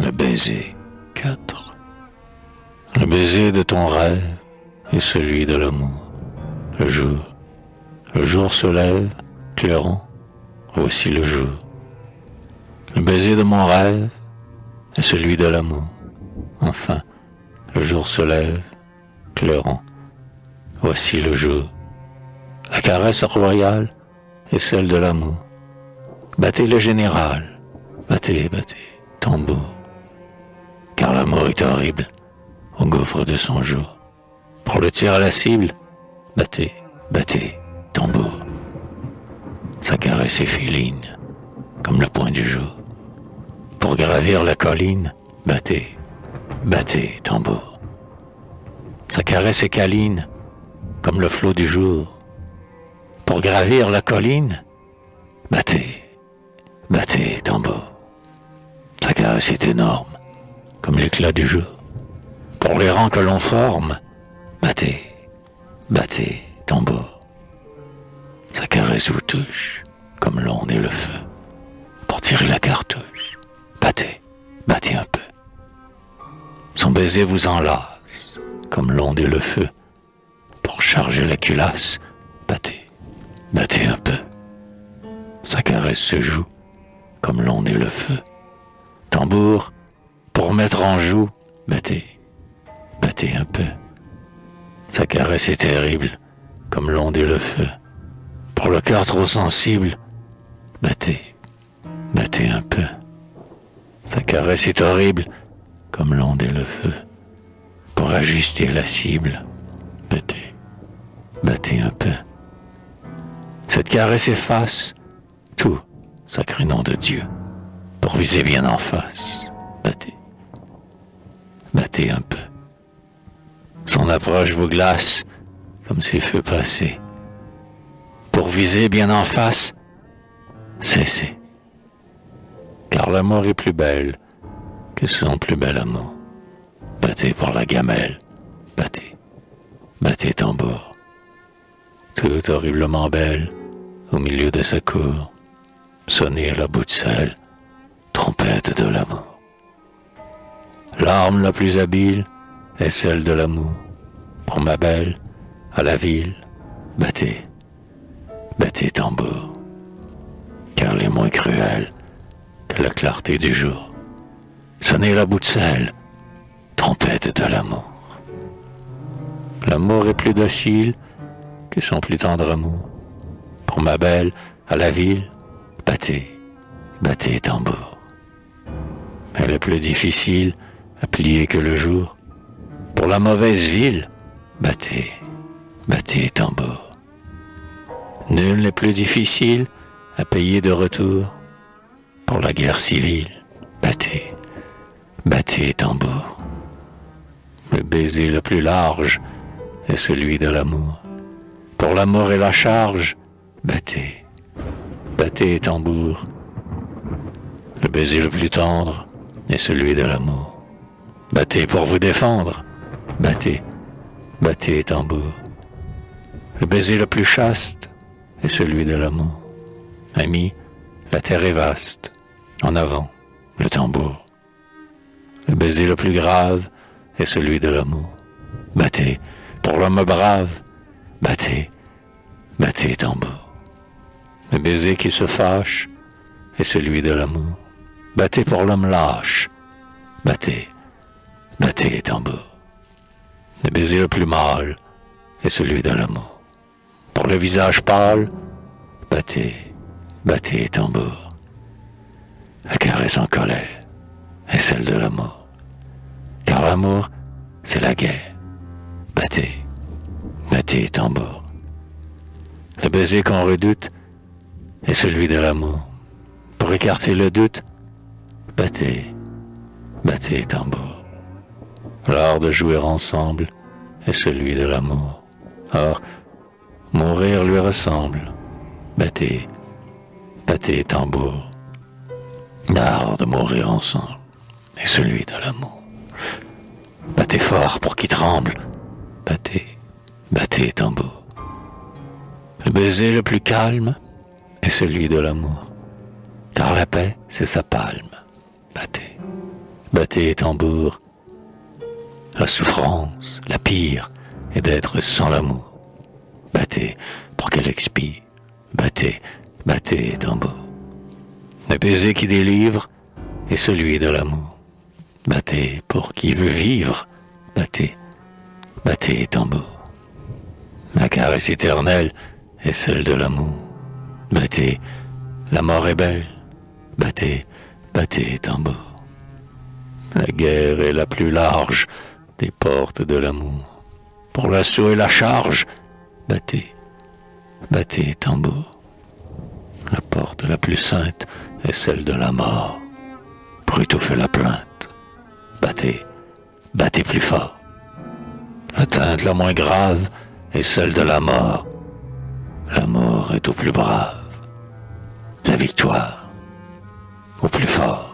Le baiser. 4. Le baiser de ton rêve est celui de l'amour. Le jour se lève, clairant, voici le jour. Le baiser de mon rêve est celui de l'amour. Enfin, le jour se lève, clairant, voici le jour. La caresse royale est celle de l'amour. Battez le général, battez, tambour. Car l'amour est horrible au gouffre de son jour. Pour le tir à la cible, battez, tambour. Sa caresse est féline, comme le point du jour. Pour gravir la colline, battez, tambour. Sa caresse est câline, comme le flot du jour. Pour gravir la colline, battez, tambour. Sa caresse est énorme, comme l'éclat du jour. Pour les rangs que l'on forme, battez, tambour. Sa caresse vous touche, comme l'onde et le feu. Pour tirer la cartouche, battez un peu. Son baiser vous enlace, comme l'onde et le feu. Pour charger la culasse, battez un peu. Sa caresse se joue, comme l'onde et le feu. Tambour, pour mettre en joue, battez un peu. Sa caresse est terrible, comme l'onde et le feu. Pour le cœur trop sensible, battez un peu. Sa caresse est horrible, comme l'onde et le feu. Pour ajuster la cible, battez un peu. Cette caresse efface tout, sacré nom de Dieu. Pour viser bien en face, battez un peu. Son approche vous glace, comme ces feux passés. Pour viser bien en face, cessez. Car l'amour est plus belle que son plus bel amour. Battez pour la gamelle, battez tambour. Tout horriblement belle, au milieu de sa cour, sonnez à la bout de selle, trompette de l'amour. L'arme la plus habile est celle de l'amour. Pour ma belle, à la ville, battez tambour. Car elle est moins cruelle que la clarté du jour. Sonnez la bout de selle, trompette de l'amour. L'amour est plus docile que son plus tendre amour. Pour ma belle, à la ville, battez tambour. Elle est plus difficile à plier que le jour. Pour la mauvaise ville, battez tambour. Nul n'est plus difficile à payer de retour. Pour la guerre civile, battez tambour. Le baiser le plus large est celui de l'amour. Pour l'amour et la charge, battez tambour. Le baiser le plus tendre est celui de l'amour. Battez pour vous défendre, battez tambour. Le baiser le plus chaste est celui de l'amour. Ami, la terre est vaste, en avant, le tambour. Le baiser le plus grave est celui de l'amour. Battez pour l'homme brave, battez tambour. Le baiser qui se fâche est celui de l'amour. Battez pour l'homme lâche, battez tambour. Le baiser le plus mâle est celui de l'amour. Pour le visage pâle, battez tambour. La caresse en colère est celle de l'amour. Car l'amour, c'est la guerre. Battez tambour. Le baiser qu'on redoute est celui de l'amour. Pour écarter le doute, battez tambour. L'art de jouer ensemble est celui de l'amour. Or, mourir lui ressemble. Battez tambour. L'art de mourir ensemble est celui de l'amour. Battez fort pour qu'il tremble. Battez tambour. Le baiser le plus calme est celui de l'amour. Car la paix, c'est sa palme. battez tambour. La souffrance, la pire, est d'être sans l'amour. Battez pour qu'elle expire. Battez, battez tambour. Le baiser qui délivre est celui de l'amour. Battez pour qui veut vivre. Battez, battez tambour. La caresse éternelle est celle de l'amour. Battez, la mort est belle. Battez, battez tambour. La guerre est la plus large des portes de l'amour. Pour l'assaut et la charge, battez, battez tambour. La porte la plus sainte est celle de la mort. Pour étouffer la plainte, battez, battez plus fort. L'atteinte la moins grave est celle de la mort. La mort est au plus brave. La victoire au plus fort.